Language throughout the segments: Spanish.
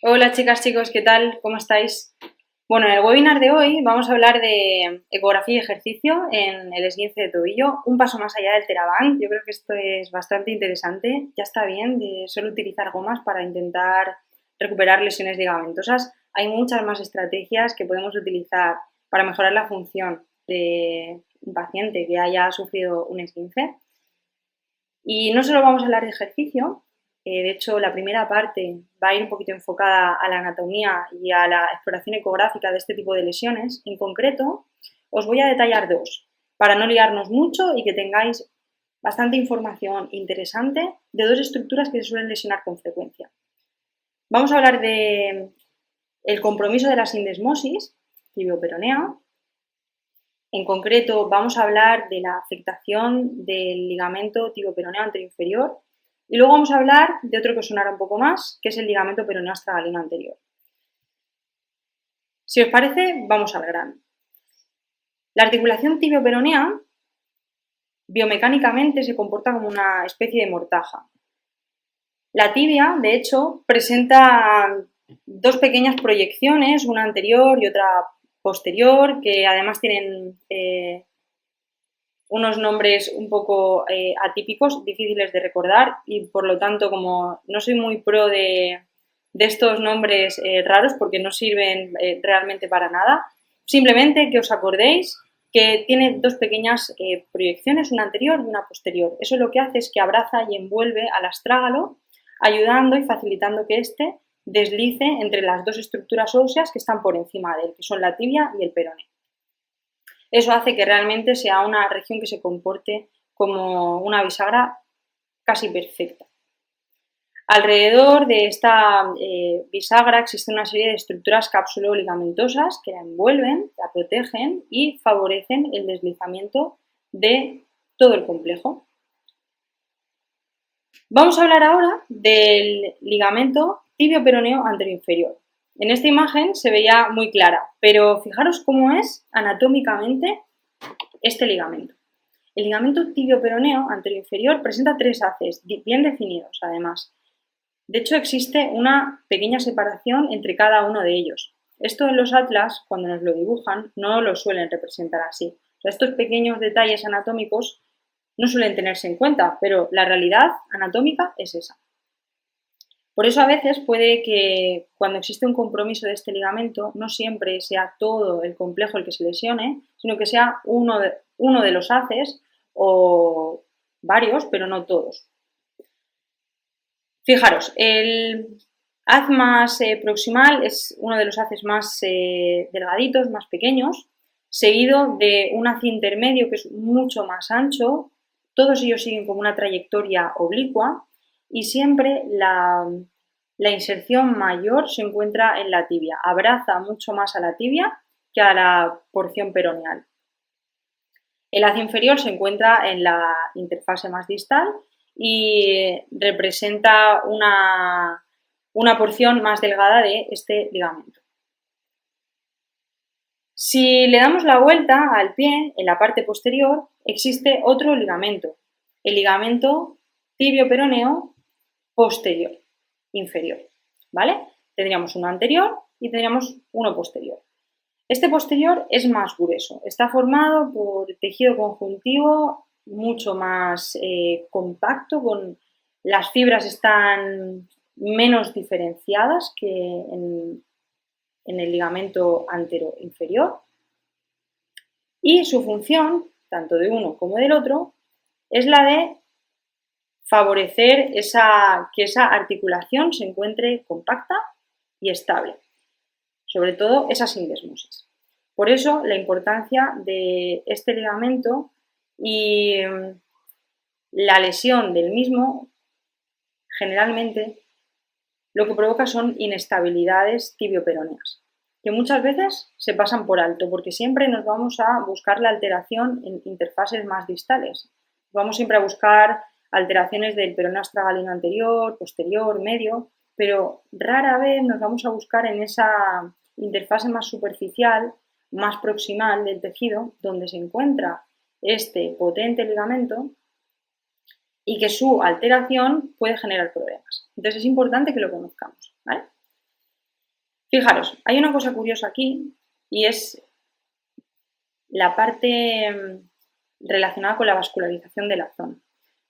Hola chicas, chicos, ¿qué tal? ¿Cómo estáis? Bueno, en el webinar de hoy vamos a hablar de ecografía y ejercicio en el esguince de tobillo, un paso más allá del TheraBand. Yo creo que esto es bastante interesante. Ya está bien de solo utilizar gomas para intentar recuperar lesiones ligamentosas. Hay muchas más estrategias que podemos utilizar para mejorar la función de un paciente que haya sufrido un esguince. Y no solo vamos a hablar de ejercicio, de hecho la primera parte va a ir un poquito enfocada a la anatomía y a la exploración ecográfica de este tipo de lesiones. En concreto, os voy a detallar dos, para no liarnos mucho y que tengáis bastante información interesante de dos estructuras que se suelen lesionar con frecuencia. Vamos a hablar de el compromiso de la sindesmosis tibio-peronea. En concreto, vamos a hablar de la afectación del ligamento tibio-peroneo anterior inferior y luego vamos a hablar de otro que os sonará un poco más, que es el ligamento peroneo astragalino anterior. Si os parece, vamos al grano. La articulación tibio-peronea biomecánicamente se comporta como una especie de mortaja. La tibia, de hecho, presenta dos pequeñas proyecciones, una anterior y otra posterior, que además tienen unos nombres un poco atípicos, difíciles de recordar y por lo tanto, como no soy muy pro de estos nombres raros porque no sirven realmente para nada, simplemente que os acordéis que tiene dos pequeñas proyecciones, una anterior y una posterior. Eso lo que hace es que abraza y envuelve al astrágalo, ayudando y facilitando que éste deslice entre las dos estructuras óseas que están por encima de él, que son la tibia y el peroné. Eso hace que realmente sea una región que se comporte como una bisagra casi perfecta. Alrededor de esta bisagra existe una serie de estructuras cápsulo-ligamentosas que la envuelven, la protegen y favorecen el deslizamiento de todo el complejo. Vamos a hablar ahora del ligamento tibio-peroneo anterior-inferior. En esta imagen se veía muy clara, pero fijaros cómo es anatómicamente este ligamento. El ligamento tibio-peroneo anterior-inferior presenta tres haces bien definidos, además. De hecho, existe una pequeña separación entre cada uno de ellos. Esto en los atlas, cuando nos lo dibujan, no lo suelen representar así. O sea, estos pequeños detalles anatómicos no suelen tenerse en cuenta, pero la realidad anatómica es esa. Por eso a veces puede que cuando existe un compromiso de este ligamento no siempre sea todo el complejo el que se lesione, sino que sea uno de los haces o varios, pero no todos. Fijaros, el haz más proximal es uno de los haces más delgaditos, más pequeños, seguido de un haz intermedio que es mucho más ancho. Todos ellos siguen como una trayectoria oblicua y siempre la inserción mayor se encuentra en la tibia, abraza mucho más a la tibia que a la porción peroneal. El haz inferior se encuentra en la interfase más distal y representa una porción más delgada de este ligamento. Si le damos la vuelta al pie, en la parte posterior, existe otro ligamento, el ligamento tibio-peroneo posterior, inferior, ¿vale? Tendríamos uno anterior y tendríamos uno posterior. Este posterior es más grueso, está formado por tejido conjuntivo mucho más compacto, con las fibras están menos diferenciadas que en el ligamento antero-inferior y su función, tanto de uno como del otro, es la de favorecer que esa articulación se encuentre compacta y estable, sobre todo esa sindesmosis. Por eso la importancia de este ligamento y la lesión del mismo generalmente lo que provoca son inestabilidades tibio-peroneas, que muchas veces se pasan por alto, porque siempre nos vamos a buscar la alteración en interfases más distales. Vamos siempre a buscar alteraciones del peroneo astragalino anterior, posterior, medio, pero rara vez nos vamos a buscar en esa interfase más superficial, más proximal del tejido, donde se encuentra este potente ligamento y que su alteración puede generar problemas. Entonces es importante que lo conozcamos, ¿vale? Fijaros, hay una cosa curiosa aquí y es la parte relacionada con la vascularización de la zona.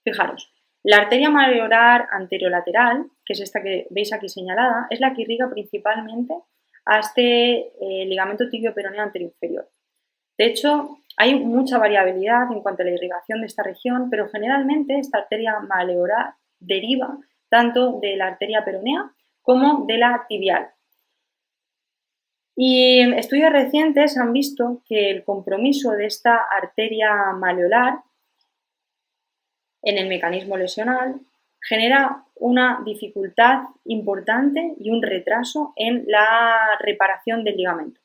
Fijaros, la arteria mareolar anterolateral, que es esta que veis aquí señalada, es la que irriga principalmente a este ligamento tibio-peroneo anteroinferior. De hecho, hay mucha variabilidad en cuanto a la irrigación de esta región, pero generalmente esta arteria mareolar deriva tanto de la arteria peronea como de la tibial. Y estudios recientes han visto que el compromiso de esta arteria maleolar en el mecanismo lesional genera una dificultad importante y un retraso en la reparación del ligamento.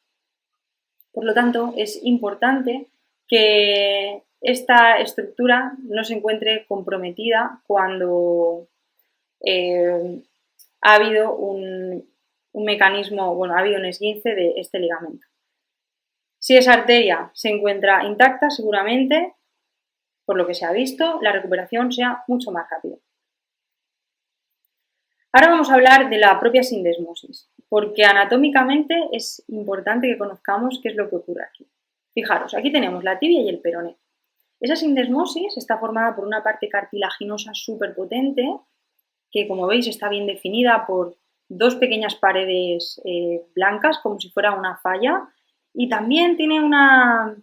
Por lo tanto, es importante que esta estructura no se encuentre comprometida cuando ha habido un mecanismo, bueno, ha habido un esguince de este ligamento. Si esa arteria se encuentra intacta, seguramente, por lo que se ha visto, la recuperación sea mucho más rápida. Ahora vamos a hablar de la propia sindesmosis, porque anatómicamente es importante que conozcamos qué es lo que ocurre aquí. Fijaros, aquí tenemos la tibia y el peroné. Esa sindesmosis está formada por una parte cartilaginosa súper potente, que como veis está bien definida por dos pequeñas paredes blancas, como si fuera una falla, y también tiene una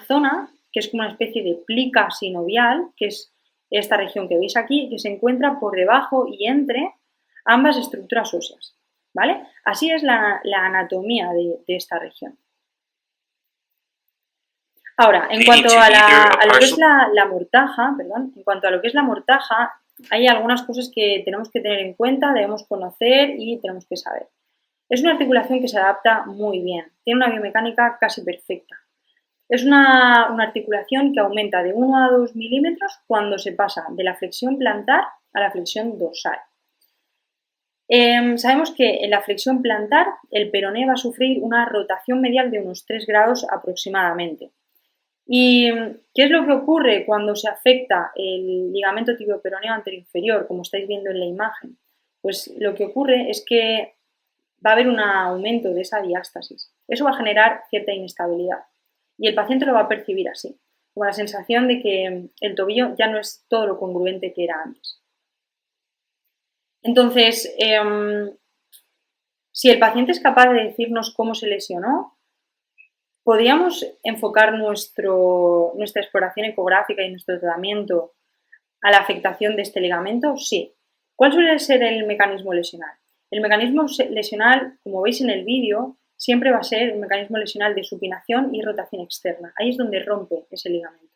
zona que es como una especie de plica sinovial, que es esta región que veis aquí, que se encuentra por debajo y entre ambas estructuras óseas, ¿vale? Así es la anatomía de esta región. Ahora, en cuanto a lo que es la mortaja, perdón, en cuanto a lo que es la mortaja, hay algunas cosas que tenemos que tener en cuenta, debemos conocer y tenemos que saber. Es una articulación que se adapta muy bien, tiene una biomecánica casi perfecta. Es una articulación que aumenta de 1 a 2 milímetros cuando se pasa de la flexión plantar a la flexión dorsal. Sabemos que en la flexión plantar el peroné va a sufrir una rotación medial de unos 3 grados aproximadamente. ¿Y qué es lo que ocurre cuando se afecta el ligamento tibio-peroneo anteroinferior, como estáis viendo en la imagen? Pues lo que ocurre es que va a haber un aumento de esa diástasis. Eso va a generar cierta inestabilidad y el paciente lo va a percibir así, con la sensación de que el tobillo ya no es todo lo congruente que era antes. Entonces, si el paciente es capaz de decirnos cómo se lesionó, ¿podríamos enfocar nuestra exploración ecográfica y nuestro tratamiento a la afectación de este ligamento? Sí. ¿Cuál suele ser el mecanismo lesional? El mecanismo lesional, como veis en el vídeo, siempre va a ser un mecanismo lesional de supinación y rotación externa. Ahí es donde rompe ese ligamento.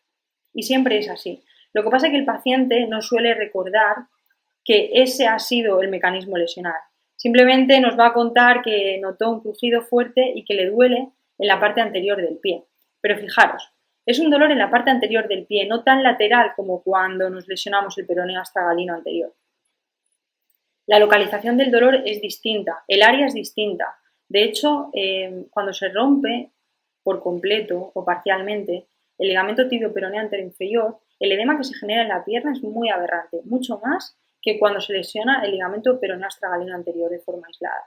Y siempre es así. Lo que pasa es que el paciente no suele recordar que ese ha sido el mecanismo lesional. Simplemente nos va a contar que notó un crujido fuerte y que le duele en la parte anterior del pie. Pero fijaros, es un dolor en la parte anterior del pie, no tan lateral como cuando nos lesionamos el peroneo astragalino anterior. La localización del dolor es distinta, el área es distinta. De hecho, cuando se rompe por completo o parcialmente el ligamento tibio-peroneo anteroinferior, el edema que se genera en la pierna es muy aberrante, mucho más que cuando se lesiona el ligamento peroneo astragalino anterior de forma aislada.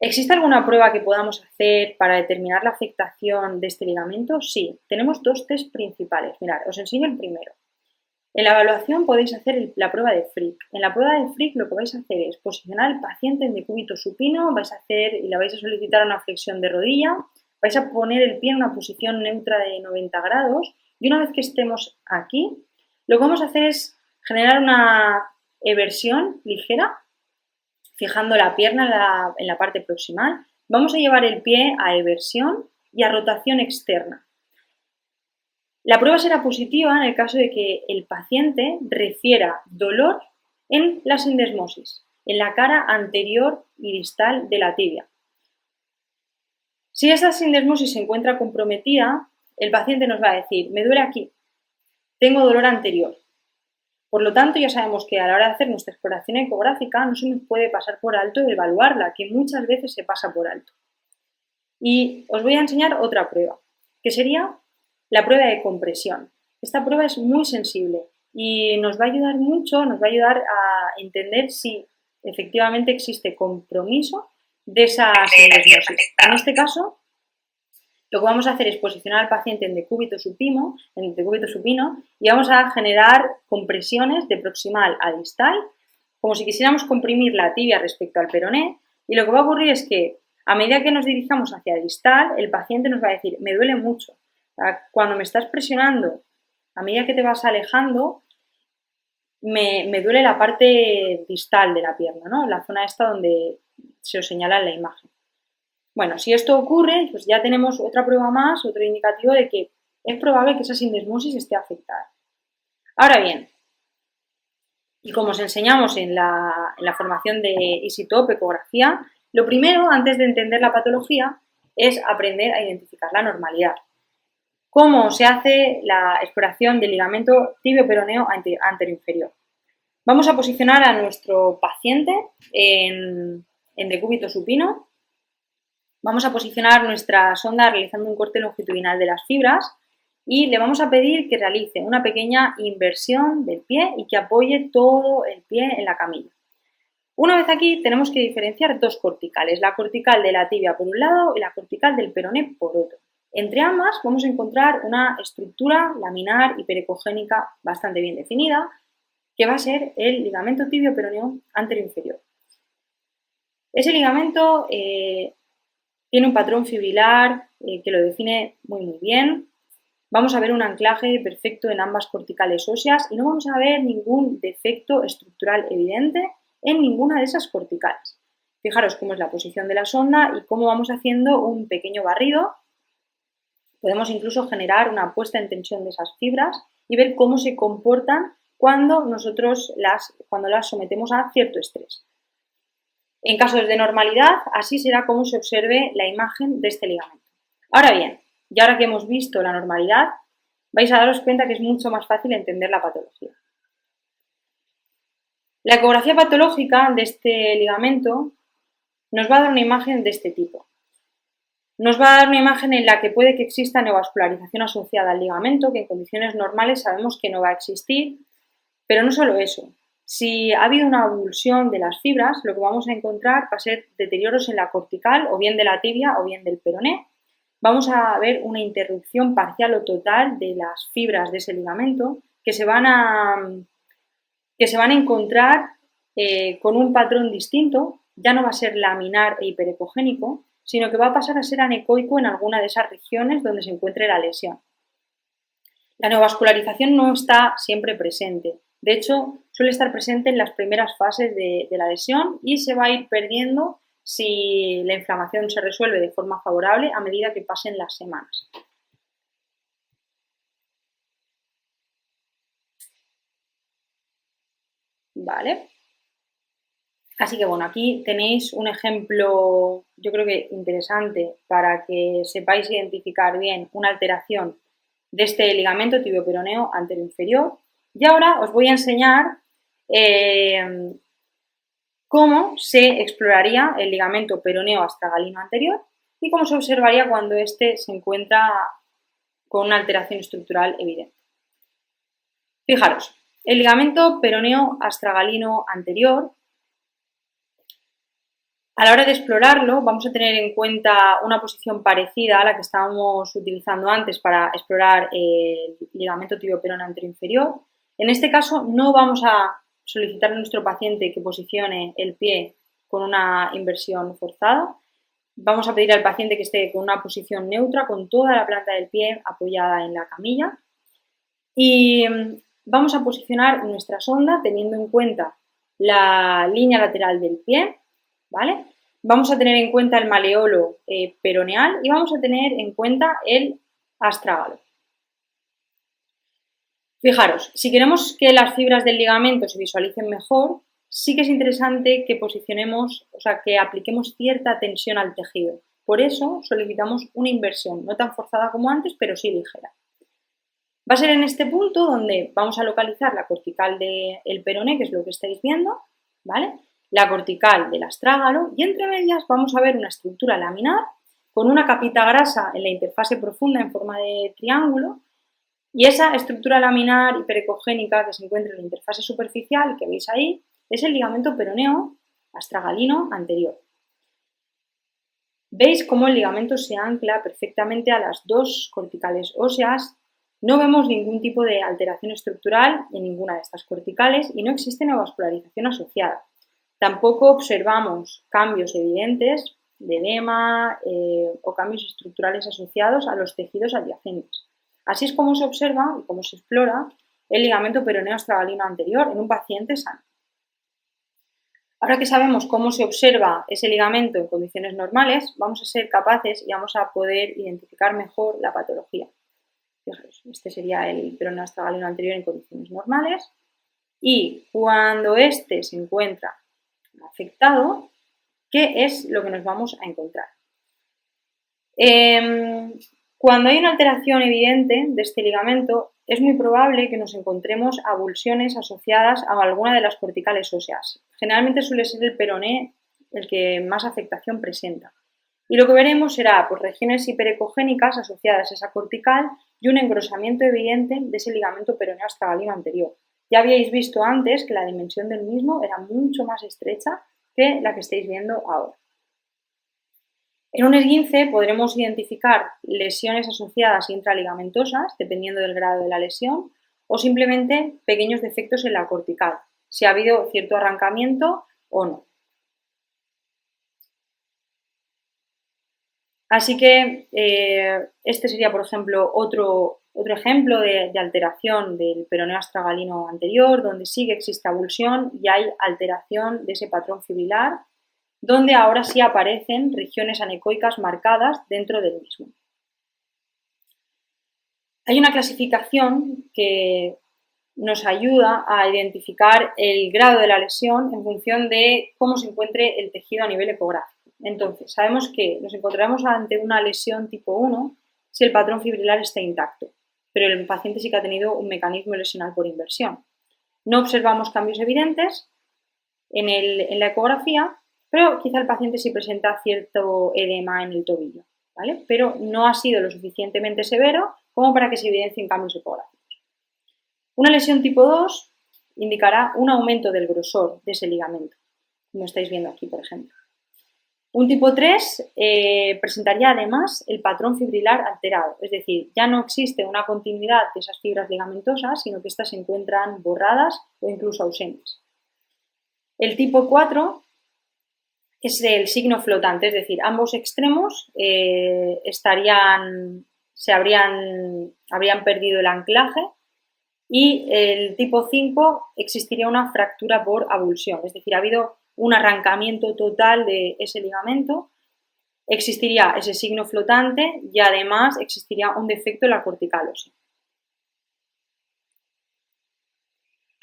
¿Existe alguna prueba que podamos hacer para determinar la afectación de este ligamento? Sí, tenemos dos test principales. Mirad, os enseño el primero. En la evaluación podéis hacer la prueba de Frick. En la prueba de Frick lo que vais a hacer es posicionar al paciente en decúbito supino, vais a hacer y le vais a solicitar una flexión de rodilla, vais a poner el pie en una posición neutra de 90 grados y una vez que estemos aquí, lo que vamos a hacer es generar una eversión ligera, fijando la pierna en la parte proximal. Vamos a llevar el pie a eversión y a rotación externa. La prueba será positiva en el caso de que el paciente refiera dolor en la sindesmosis, en la cara anterior y distal de la tibia. Si esa sindesmosis se encuentra comprometida, el paciente nos va a decir, me duele aquí, tengo dolor anterior. Por lo tanto, ya sabemos que a la hora de hacer nuestra exploración ecográfica no se nos puede pasar por alto y evaluarla, que muchas veces se pasa por alto. Y os voy a enseñar otra prueba, que sería la prueba de compresión. Esta prueba es muy sensible y nos va a ayudar mucho, nos va a ayudar a entender si efectivamente existe compromiso de esa sindesmosis. En este caso, lo que vamos a hacer es posicionar al paciente en decúbito supino y vamos a generar compresiones de proximal a distal, como si quisiéramos comprimir la tibia respecto al peroné, y lo que va a ocurrir es que a medida que nos dirijamos hacia distal, el paciente nos va a decir, me duele mucho. Cuando me estás presionando, a medida que te vas alejando, me duele la parte distal de la pierna, ¿no? La zona esta donde se os señala en la imagen. Bueno, si esto ocurre, pues ya tenemos otra prueba más, otro indicativo de que es probable que esa sindesmosis esté afectada. Ahora bien, y como os enseñamos en la formación de EasyTop, ecografía, lo primero, antes de entender la patología, es aprender a identificar la normalidad. ¿Cómo se hace la exploración del ligamento tibio-peroneo anteroinferior? Vamos a posicionar a nuestro paciente en decúbito supino. Vamos a posicionar nuestra sonda realizando un corte longitudinal de las fibras y le vamos a pedir que realice una pequeña inversión del pie y que apoye todo el pie en la camilla. Una vez aquí tenemos que diferenciar dos corticales, la cortical de la tibia por un lado y la cortical del peroné por otro. Entre ambas vamos a encontrar una estructura laminar hiperecogénica bastante bien definida, que va a ser el ligamento tibio-peroneo anteroinferior. Ese ligamento tiene un patrón fibrilar que lo define muy bien. Vamos a ver un anclaje perfecto en ambas corticales óseas y no vamos a ver ningún defecto estructural evidente en ninguna de esas corticales. Fijaros cómo es la posición de la sonda y cómo vamos haciendo un pequeño barrido. Podemos incluso generar una puesta en tensión de esas fibras y ver cómo se comportan cuando las sometemos a cierto estrés. En casos de normalidad, así será como se observe la imagen de este ligamento. Ahora bien, y ahora que hemos visto la normalidad, vais a daros cuenta que es mucho más fácil entender la patología. La ecografía patológica de este ligamento nos va a dar una imagen de este tipo. Nos va a dar una imagen en la que puede que exista neovascularización asociada al ligamento, que en condiciones normales sabemos que no va a existir, pero no solo eso. Si ha habido una avulsión de las fibras, lo que vamos a encontrar va a ser deterioros en la cortical, o bien de la tibia o bien del peroné. Vamos a ver una interrupción parcial o total de las fibras de ese ligamento que se van a encontrar con un patrón distinto. Ya no va a ser laminar e hiperecogénico, sino que va a pasar a ser anecoico en alguna de esas regiones donde se encuentre la lesión. La neovascularización no está siempre presente. De hecho, suele estar presente en las primeras fases de la lesión y se va a ir perdiendo si la inflamación se resuelve de forma favorable a medida que pasen las semanas. Vale. Así que bueno, aquí tenéis un ejemplo, yo creo que interesante para que sepáis identificar bien una alteración de este ligamento tibio-peroneo anteroinferior. Y ahora os voy a enseñar cómo se exploraría el ligamento peroneo astragalino anterior y cómo se observaría cuando éste se encuentra con una alteración estructural evidente. Fijaros, el ligamento peroneo astragalino anterior, a la hora de explorarlo, vamos a tener en cuenta una posición parecida a la que estábamos utilizando antes para explorar el ligamento tibio-peroneo anteroinferior. En este caso, no vamos a solicitar a nuestro paciente que posicione el pie con una inversión forzada. Vamos a pedir al paciente que esté con una posición neutra, con toda la planta del pie apoyada en la camilla. Y vamos a posicionar nuestra sonda teniendo en cuenta la línea lateral del pie, ¿vale? Vamos a tener en cuenta el maleolo peroneal y vamos a tener en cuenta el astrágalo. Fijaros, si queremos que las fibras del ligamento se visualicen mejor, sí que es interesante que posicionemos, que apliquemos cierta tensión al tejido. Por eso solicitamos una inversión, no tan forzada como antes, pero sí ligera. Va a ser en este punto donde vamos a localizar la cortical del peroné, que es lo que estáis viendo, ¿vale? La cortical del astrágalo y entre medias vamos a ver una estructura laminar con una capita grasa en la interfase profunda en forma de triángulo Y esa estructura laminar hiperecogénica que se encuentra en la interfase superficial, que veis ahí, es el ligamento peroneo astragalino anterior. Veis cómo el ligamento se ancla perfectamente a las dos corticales óseas. No vemos ningún tipo de alteración estructural en ninguna de estas corticales y no existe neovascularización asociada. Tampoco observamos cambios evidentes de edema o cambios estructurales asociados a los tejidos adyacentes. Así es como se observa y cómo se explora el ligamento peroneo astragalino anterior en un paciente sano. Ahora que sabemos cómo se observa ese ligamento en condiciones normales, vamos a ser capaces y vamos a poder identificar mejor la patología. Fijaros, este sería el peroneo astragalino anterior en condiciones normales y cuando este se encuentra afectado, ¿qué es lo que nos vamos a encontrar? Cuando hay una alteración evidente de este ligamento, es muy probable que nos encontremos avulsiones asociadas a alguna de las corticales óseas. Generalmente suele ser el peroné el que más afectación presenta. Y lo que veremos será pues, regiones hiperecogénicas asociadas a esa cortical y un engrosamiento evidente de ese ligamento peroneo astragalino anterior. Ya habíais visto antes que la dimensión del mismo era mucho más estrecha que la que estáis viendo ahora. En un esguince podremos identificar lesiones asociadas intraligamentosas, dependiendo del grado de la lesión, o simplemente pequeños defectos en la cortical, si ha habido cierto arrancamiento o no. Así que este sería, por ejemplo, otro ejemplo de alteración del peroneo astragalino anterior, donde sí que existe avulsión y hay alteración de ese patrón fibrilar, donde ahora sí aparecen regiones anecoicas marcadas dentro del mismo. Hay una clasificación que nos ayuda a identificar el grado de la lesión en función de cómo se encuentre el tejido a nivel ecográfico. Entonces, sabemos que nos encontramos ante una lesión tipo 1 si el patrón fibrilar está intacto, pero el paciente sí que ha tenido un mecanismo lesional por inversión. No observamos cambios evidentes en la ecografía, pero quizá el paciente sí presenta cierto edema en el tobillo, ¿vale? Pero no ha sido lo suficientemente severo como para que se evidencien cambios ecográficos. Una lesión tipo 2 indicará un aumento del grosor de ese ligamento, como estáis viendo aquí, por ejemplo. Un tipo 3 presentaría además el patrón fibrilar alterado, es decir, ya no existe una continuidad de esas fibras ligamentosas, sino que estas se encuentran borradas o incluso ausentes. El tipo 4 es el signo flotante, es decir, ambos extremos habrían perdido el anclaje y el tipo 5 existiría una fractura por avulsión, es decir, ha habido un arrancamiento total de ese ligamento, existiría ese signo flotante y además existiría un defecto en la cortical ósea.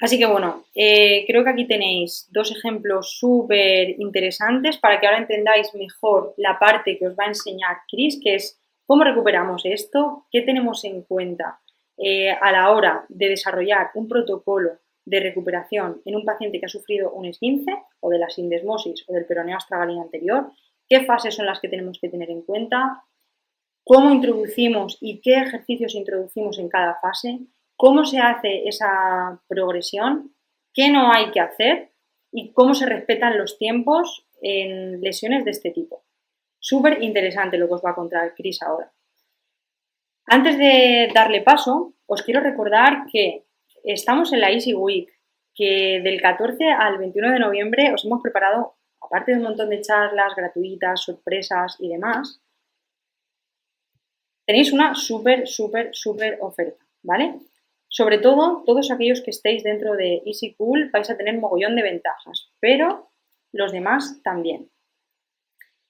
Así que bueno, creo que aquí tenéis dos ejemplos súper interesantes para que ahora entendáis mejor la parte que os va a enseñar Chris, que es cómo recuperamos esto, qué tenemos en cuenta a la hora de desarrollar un protocolo de recuperación en un paciente que ha sufrido un esguince o de la sindesmosis o del peroneo astragalino anterior, qué fases son las que tenemos que tener en cuenta, cómo introducimos y qué ejercicios introducimos en cada fase, cómo se hace esa progresión, qué no hay que hacer y cómo se respetan los tiempos en lesiones de este tipo. Súper interesante lo que os va a contar Chris ahora. Antes de darle paso, os quiero recordar que estamos en la Easy Week, que del 14 al 21 de noviembre os hemos preparado, aparte de un montón de charlas gratuitas, sorpresas y demás, tenéis una súper oferta, ¿vale? Sobre todo, todos aquellos que estéis dentro de Easy Cool vais a tener mogollón de ventajas, pero los demás también.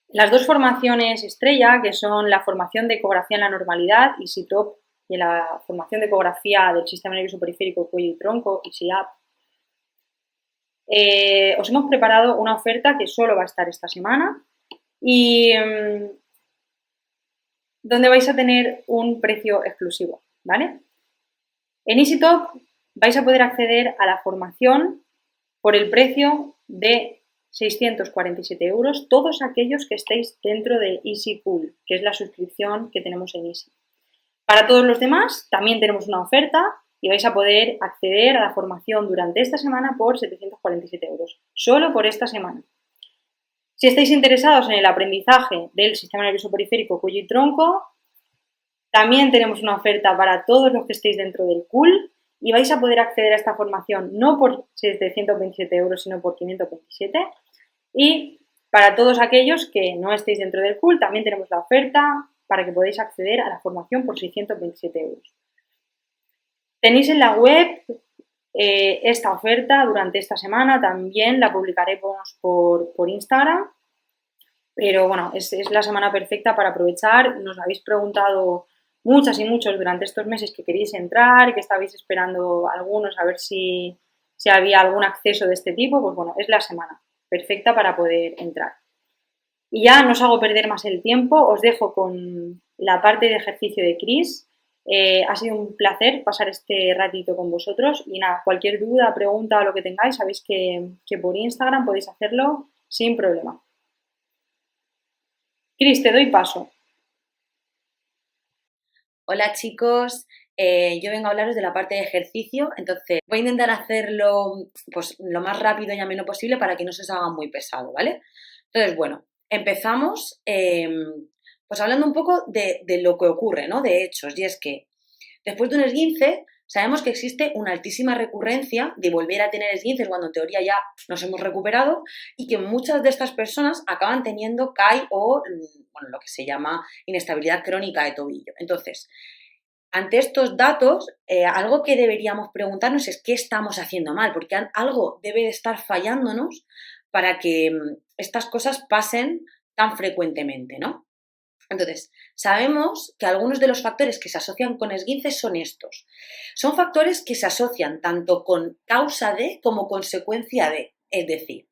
Las dos formaciones estrella, que son la formación de ecografía en la normalidad, EasyTop, y la formación de ecografía del sistema nervioso periférico, cuello y tronco, EasyUp, os hemos preparado una oferta que solo va a estar esta semana y donde vais a tener un precio exclusivo, ¿vale? En EasyTop vais a poder acceder a la formación por el precio de 647 euros, todos aquellos que estéis dentro de Easy Cool, que es la suscripción que tenemos en Easy. Para todos los demás también tenemos una oferta y vais a poder acceder a la formación durante esta semana por 747 euros, solo por esta semana. Si estáis interesados en el aprendizaje del sistema nervioso periférico, cuello y tronco, también tenemos una oferta para todos los que estéis dentro del CUL y vais a poder acceder a esta formación no por 727 euros, sino por 527. Y para todos aquellos que no estéis dentro del CUL, también tenemos la oferta para que podáis acceder a la formación por 627 euros. Tenéis en la web esta oferta durante esta semana, también la publicaremos por Instagram, pero bueno, es la semana perfecta para aprovechar. Nos habéis preguntado muchas y muchos durante estos meses que queréis entrar, que estabais esperando algunos a ver si había algún acceso de este tipo, pues bueno, es la semana perfecta para poder entrar. Y ya no os hago perder más el tiempo, os dejo con la parte de ejercicio de Cris. Ha sido un placer pasar este ratito con vosotros y nada, cualquier duda, pregunta o lo que tengáis, sabéis que por Instagram podéis hacerlo sin problema. Cris, te doy paso. Hola chicos, yo vengo a hablaros de la parte de ejercicio, entonces voy a intentar hacerlo pues lo más rápido y ameno posible para que no se os haga muy pesado, ¿vale? Entonces, bueno, empezamos pues hablando un poco de lo que ocurre, ¿no? De hechos, y es que después de un esguince sabemos que existe una altísima recurrencia de volver a tener esguinces cuando en teoría ya nos hemos recuperado y que muchas de estas personas acaban teniendo CAI o bueno, lo que se llama inestabilidad crónica de tobillo. Entonces, ante estos datos, algo que deberíamos preguntarnos es qué estamos haciendo mal, porque algo debe de estar fallándonos para que estas cosas pasen tan frecuentemente, ¿no? Entonces, sabemos que algunos de los factores que se asocian con esguinces son estos. Son factores que se asocian tanto con causa de como consecuencia de. Es decir,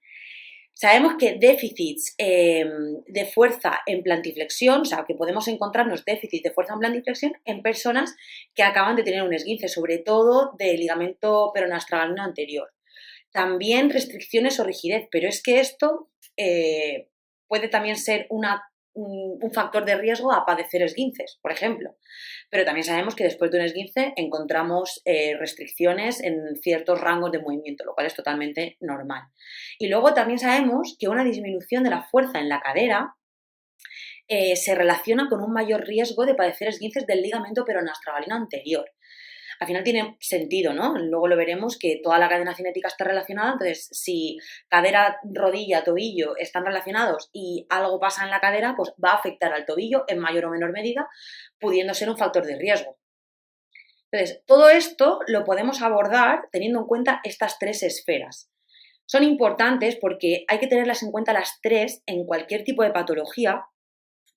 sabemos que déficits de fuerza en plantiflexión, o sea, que podemos encontrarnos déficits de fuerza en plantiflexión en personas que acaban de tener un esguince, sobre todo del ligamento peroneoastragalino anterior. También restricciones o rigidez, pero es que esto puede también ser un factor de riesgo a padecer esguinces, por ejemplo. Pero también sabemos que después de un esguince encontramos restricciones en ciertos rangos de movimiento, lo cual es totalmente normal. Y luego también sabemos que una disminución de la fuerza en la cadera se relaciona con un mayor riesgo de padecer esguinces del ligamento peroneoastragalino anterior. Al final tiene sentido, ¿no? Luego lo veremos que toda la cadena cinética está relacionada, entonces si cadera, rodilla, tobillo están relacionados y algo pasa en la cadera, pues va a afectar al tobillo en mayor o menor medida, pudiendo ser un factor de riesgo. Entonces, todo esto lo podemos abordar teniendo en cuenta estas tres esferas. Son importantes porque hay que tenerlas en cuenta las tres en cualquier tipo de patología,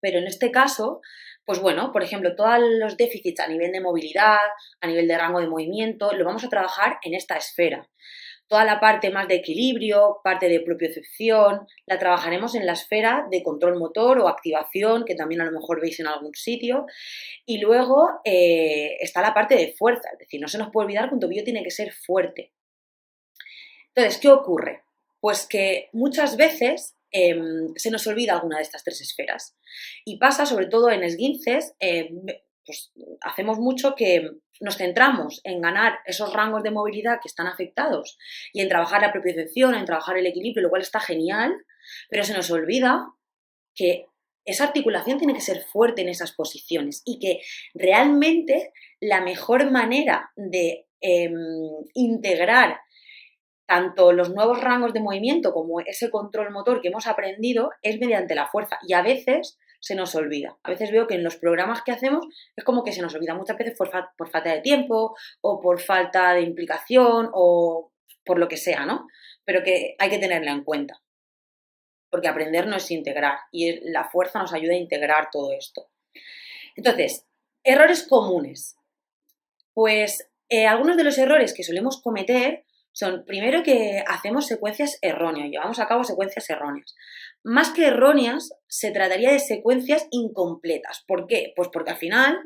pero en este caso, pues bueno, por ejemplo, todos los déficits a nivel de movilidad, a nivel de rango de movimiento, lo vamos a trabajar en esta esfera. Toda la parte más de equilibrio, parte de propiocepción, la trabajaremos en la esfera de control motor o activación, que también a lo mejor veis en algún sitio. Y luego está la parte de fuerza, es decir, no se nos puede olvidar que un tobillo tiene que ser fuerte. Entonces, ¿qué ocurre? Pues que muchas veces se nos olvida alguna de estas tres esferas. Y pasa, sobre todo en esguinces, pues hacemos mucho que nos centramos en ganar esos rangos de movilidad que están afectados y en trabajar la propiocepción, en trabajar el equilibrio, lo cual está genial, pero se nos olvida que esa articulación tiene que ser fuerte en esas posiciones y que realmente la mejor manera de integrar tanto los nuevos rangos de movimiento como ese control motor que hemos aprendido es mediante la fuerza y a veces se nos olvida. A veces veo que en los programas que hacemos es como que se nos olvida muchas veces por falta de tiempo o por falta de implicación o por lo que sea, ¿no? Pero que hay que tenerla en cuenta porque aprender no es integrar y la fuerza nos ayuda a integrar todo esto. Entonces, errores comunes. Pues algunos de los errores que solemos cometer son, primero, que hacemos secuencias erróneas, llevamos a cabo secuencias erróneas. Más que erróneas, se trataría de secuencias incompletas. ¿Por qué? Pues porque al final,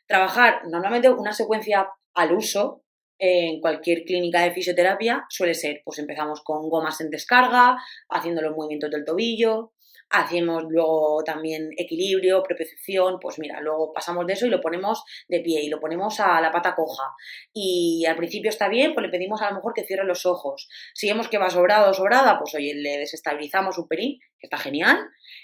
trabajar normalmente una secuencia al uso en cualquier clínica de fisioterapia suele ser, pues empezamos con gomas en descarga, haciendo los movimientos del tobillo, hacemos luego también equilibrio, propiocepción, pues mira, luego pasamos de eso y lo ponemos de pie y lo ponemos a la pata coja. Y al principio está bien, pues le pedimos a lo mejor que cierre los ojos. Si vemos que va sobrado o sobrada, pues oye, le desestabilizamos un pelín, que está genial.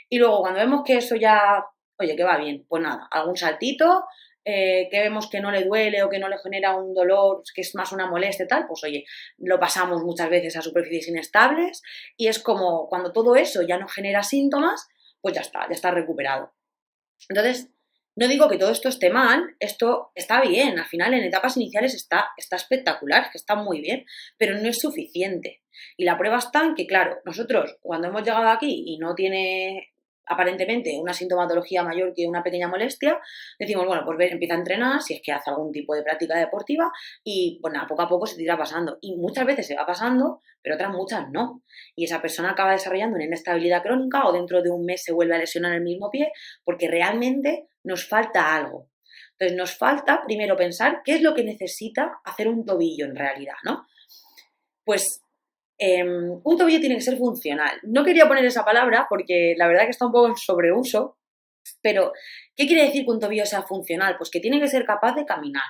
Y luego cuando vemos que eso ya, oye, que va bien, pues nada, algún saltito, que vemos que no le duele o que no le genera un dolor, que es más una molestia y tal, pues oye, lo pasamos muchas veces a superficies inestables y es como cuando todo eso ya no genera síntomas, pues ya está recuperado. Entonces, no digo que todo esto esté mal, esto está bien, al final en etapas iniciales está espectacular, que está muy bien, pero no es suficiente. Y la prueba está en que, claro, nosotros cuando hemos llegado aquí y no tiene aparentemente una sintomatología mayor que una pequeña molestia, decimos, bueno, pues empieza a entrenar, si es que hace algún tipo de práctica deportiva y, bueno, a poco se te irá pasando. Y muchas veces se va pasando, pero otras muchas no. Y esa persona acaba desarrollando una inestabilidad crónica o dentro de un mes se vuelve a lesionar el mismo pie porque realmente nos falta algo. Entonces nos falta primero pensar qué es lo que necesita hacer un tobillo en realidad, ¿no? Pues un tobillo tiene que ser funcional. No quería poner esa palabra porque la verdad que está un poco en sobreuso, pero ¿qué quiere decir que un tobillo sea funcional? Pues que tiene que ser capaz de caminar,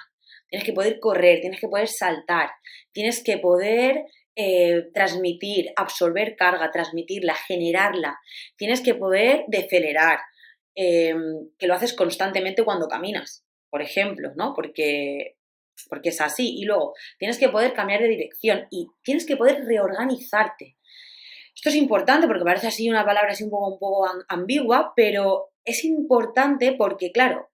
tienes que poder correr, tienes que poder saltar, tienes que poder transmitir, absorber carga, transmitirla, generarla, tienes que poder decelerar, que lo haces constantemente cuando caminas, por ejemplo, ¿no? Porque es así. Y luego tienes que poder cambiar de dirección y tienes que poder reorganizarte. Esto es importante porque parece así una palabra así un poco ambigua, pero es importante porque, claro,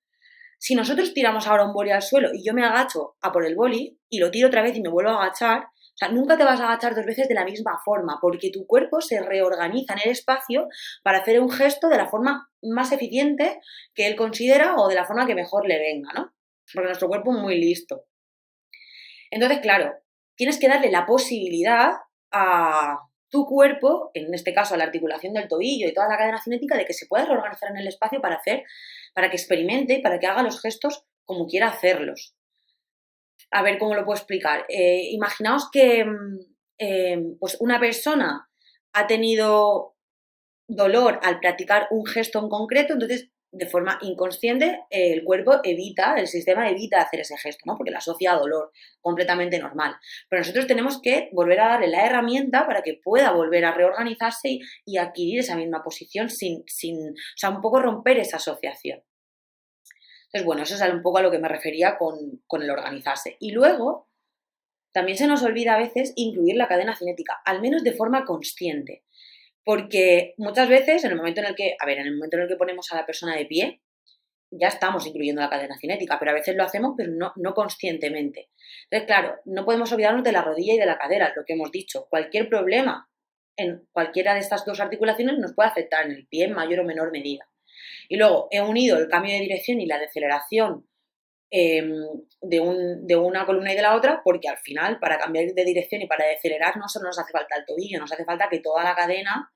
si nosotros tiramos ahora un boli al suelo y yo me agacho a por el boli y lo tiro otra vez y me vuelvo a agachar, o sea, nunca te vas a agachar dos veces de la misma forma porque tu cuerpo se reorganiza en el espacio para hacer un gesto de la forma más eficiente que él considera o de la forma que mejor le venga, ¿no? Porque nuestro cuerpo es muy listo. Entonces, claro, tienes que darle la posibilidad a tu cuerpo, en este caso a la articulación del tobillo y toda la cadena cinética, de que se pueda reorganizar en el espacio para que experimente y para que haga los gestos como quiera hacerlos. A ver cómo lo puedo explicar. Imaginaos que pues una persona ha tenido dolor al practicar un gesto en concreto, entonces de forma inconsciente el cuerpo evita, el sistema evita hacer ese gesto, ¿no? Porque lo asocia a dolor, completamente normal. Pero nosotros tenemos que volver a darle la herramienta para que pueda volver a reorganizarse y adquirir esa misma posición o sea, un poco romper esa asociación. Entonces, bueno, eso es un poco a lo que me refería con el organizarse. Y luego, también se nos olvida a veces incluir la cadena cinética, al menos de forma consciente. Porque muchas veces, en el momento en el que ponemos a la persona de pie, ya estamos incluyendo la cadena cinética, pero a veces lo hacemos, pero no conscientemente. Entonces, claro, no podemos olvidarnos de la rodilla y de la cadera, lo que hemos dicho. Cualquier problema en cualquiera de estas dos articulaciones nos puede afectar en el pie en mayor o menor medida. Y luego he unido el cambio de dirección y la deceleración de una columna y de la otra, porque al final, para cambiar de dirección y para decelerar, no solo nos hace falta el tobillo, nos hace falta que toda la cadena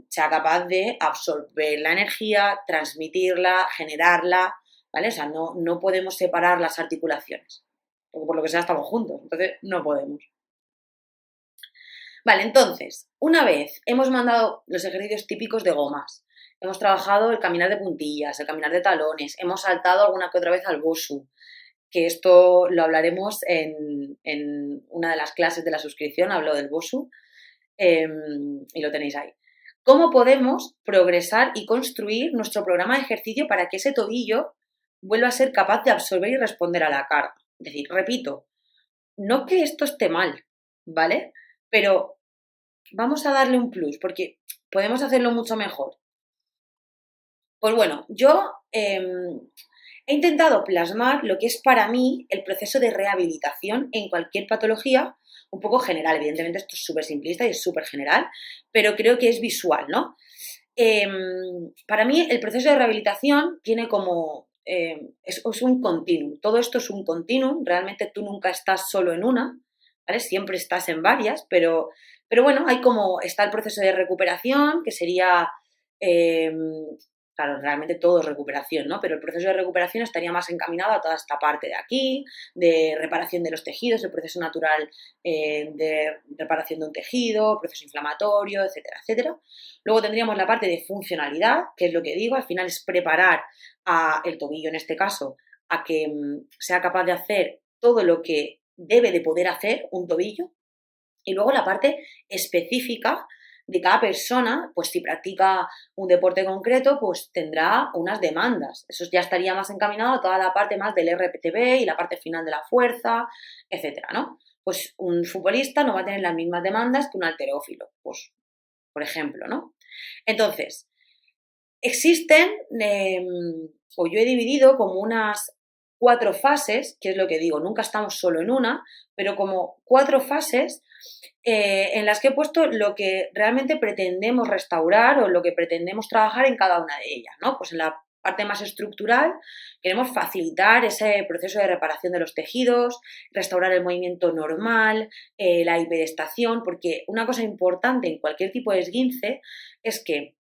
sea capaz de absorber la energía, transmitirla, generarla, ¿vale? O sea, no podemos separar las articulaciones, porque por lo que sea estamos juntos, entonces no podemos. Vale, entonces, una vez hemos mandado los ejercicios típicos de gomas, hemos trabajado el caminar de puntillas, el caminar de talones, hemos saltado alguna que otra vez al Bosu, que esto lo hablaremos en una de las clases de la suscripción, hablo del Bosu, y lo tenéis ahí. ¿Cómo podemos progresar y construir nuestro programa de ejercicio para que ese tobillo vuelva a ser capaz de absorber y responder a la carga? Es decir, repito, no que esto esté mal, ¿vale? Pero vamos a darle un plus porque podemos hacerlo mucho mejor. Pues bueno, yo he intentado plasmar lo que es para mí el proceso de rehabilitación en cualquier patología, un poco general. Evidentemente esto es súper simplista y es súper general, pero creo que es visual, ¿no? Para mí el proceso de rehabilitación tiene como... es un continuum. Todo esto es un continuum. Realmente tú nunca estás solo en una, ¿vale? Siempre estás en varias, pero bueno, está el proceso de recuperación, que sería Claro, realmente todo es recuperación, ¿no? Pero el proceso de recuperación estaría más encaminado a toda esta parte de aquí, de reparación de los tejidos, el proceso natural de reparación de un tejido, proceso inflamatorio, etcétera, etcétera. Luego tendríamos la parte de funcionalidad, que es lo que digo, al final es preparar a el tobillo en este caso a que sea capaz de hacer todo lo que debe de poder hacer un tobillo. Y luego la parte específica de cada persona, pues si practica un deporte concreto, pues tendrá unas demandas. Eso ya estaría más encaminado a toda la parte más del RPTB y la parte final de la fuerza, etcétera, ¿no? Pues un futbolista no va a tener las mismas demandas que un halterófilo, pues, por ejemplo, ¿no? Entonces, existen, o yo he dividido como unas 4 fases, que es lo que digo, nunca estamos solo en una, pero como 4 fases en las que he puesto lo que realmente pretendemos restaurar o lo que pretendemos trabajar en cada una de ellas, ¿no? Pues en la parte más estructural queremos facilitar ese proceso de reparación de los tejidos, restaurar el movimiento normal, la hiperestación, porque una cosa importante en cualquier tipo de esguince es que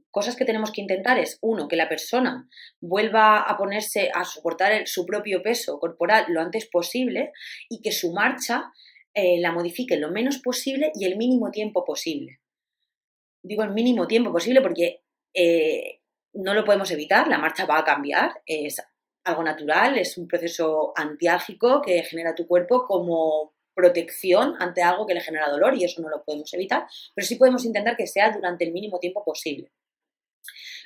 cosas que tenemos que intentar es, uno, que la persona vuelva a ponerse a soportar su propio peso corporal lo antes posible y que su marcha la modifique lo menos posible y el mínimo tiempo posible. Digo el mínimo tiempo posible porque no lo podemos evitar, la marcha va a cambiar, es algo natural, es un proceso antiálgico que genera tu cuerpo como protección ante algo que le genera dolor y eso no lo podemos evitar, pero sí podemos intentar que sea durante el mínimo tiempo posible.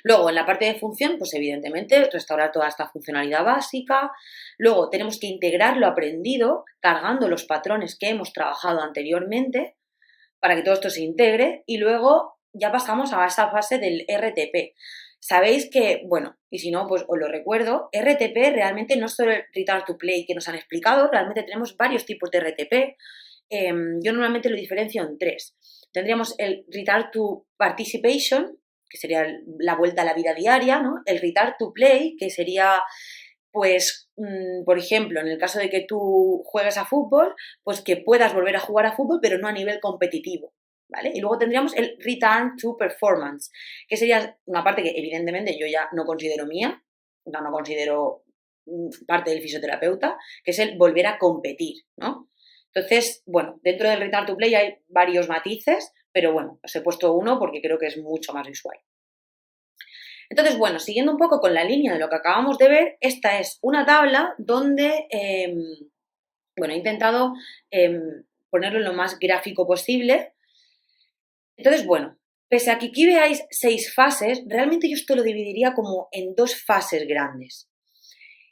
Luego, en la parte de función, pues evidentemente restaurar toda esta funcionalidad básica. Luego, tenemos que integrar lo aprendido cargando los patrones que hemos trabajado anteriormente para que todo esto se integre. Y luego ya pasamos a esa fase del RTP. Sabéis que, bueno, y si no, pues os lo recuerdo, RTP realmente no es solo el Return to Play que nos han explicado, realmente tenemos varios tipos de RTP. Yo normalmente lo diferencio en 3. Tendríamos el Return to Participation, que sería la vuelta a la vida diaria, ¿no? El Return to Play, que sería, pues, por ejemplo, en el caso de que tú juegues a fútbol, pues que puedas volver a jugar a fútbol, pero no a nivel competitivo, ¿vale? Y luego tendríamos el Return to Performance, que sería una parte que evidentemente yo ya no considero mía, no considero parte del fisioterapeuta, que es el volver a competir, ¿no? Entonces, bueno, dentro del Return to Play hay varios matices, pero bueno, os he puesto uno porque creo que es mucho más visual. Entonces, bueno, siguiendo un poco con la línea de lo que acabamos de ver, esta es una tabla donde, bueno, he intentado ponerlo lo más gráfico posible. Entonces, bueno, pese a que aquí veáis 6 fases, realmente yo esto lo dividiría como en 2 fases grandes.